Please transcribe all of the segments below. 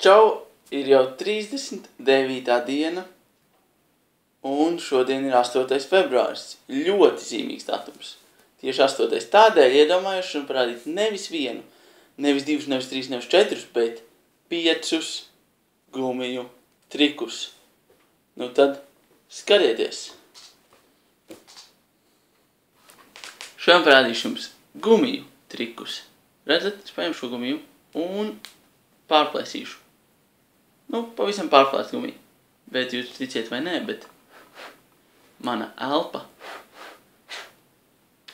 čau! Ir jau 39. diena, un šodien ir 8. februāris. Ļoti zīmīgs datums. Tieši 8. Tādēļ iedomājuši un parādīt nevis vienu, nevis divus, nevis trīs, nevis četrus, bet 5 gumiju trikus. Nu tad skatieties! Šodien parādīšu jums gumiju trikus. Redzat, es paņemšu šo gumiju un pārplēsīšu. Nu, pavisam pārplēst gumiju. Bet jūs ticiet vai nē, bet mana elpa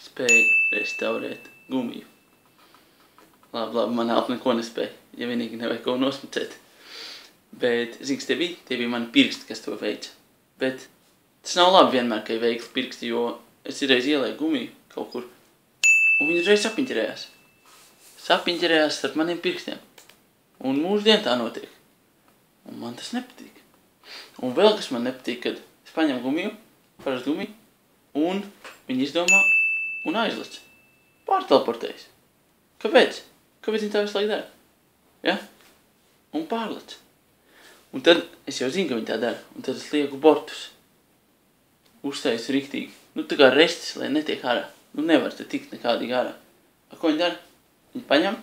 spēja restaurēt gumiju. Labi, mana elpa neko nespēja, ja vienīgi nevajag kaut nosmucēt. Bet, zini, kas tie bija mani pirksti, kas to veica. Bet tas nav labi vienmēr, ka ir veikli pirksti, jo es reiz ielēju gumiju kaut kur, un viņi uzreiz sapiņķerējās. Sapiņķerējās starp maniem pirkstiem. Un mūsdien tā notiek. Un man tas nepatīk. Un vēl kas man nepatīk, kad es paņemu gumiju, parastu gumiju, un viņi izdomā un aizlec. Pārteleportējas. Kāpēc? Kāpēc viņi tā visu laiku dara? Ja? Un pārlec. Un tad es jau zinu, ka viņi tā dara. Un tad es lieku bortus. Uztaisu riktīgi. Nu tā kā restis, lai netiek ārā. Nu nevar te tikt nekādīgi ārā. Ko viņi dara? Viņi paņem,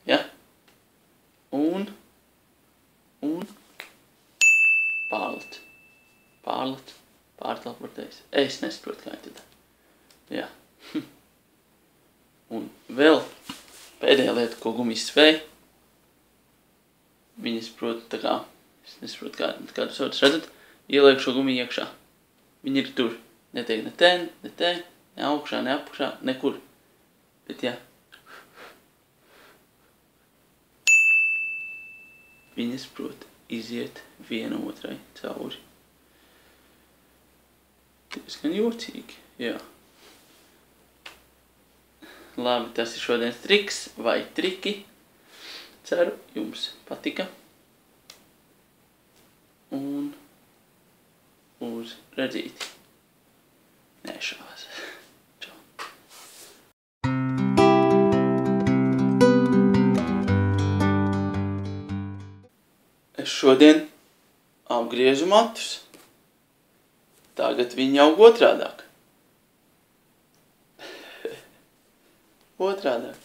ja? Un pārlec, pārteleportējas. Es nesaprotu, kā viņi to dara. Jā. Un vēl pēdējā lieta, ko gumijas spēja. Viņi saprot tā kā, es nesaprotu, kā tu sauc, redzat, ielieku šo gumiju iekšā. Viņi ir tur. Netiek ne te, ne augšā, ne apakšā, nekur. Bet jā. Viņas prot iziet viena otrai cauri. Diezgan jocīgi, jā. Labi, tas ir šodienas triks vai triki. Ceru, jums patika. Un uz redzīti. Nešāvās. Es šodien apgriežu matus. Tagad viņi aug otrādāk. Otrādāk.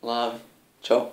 Labi, čau.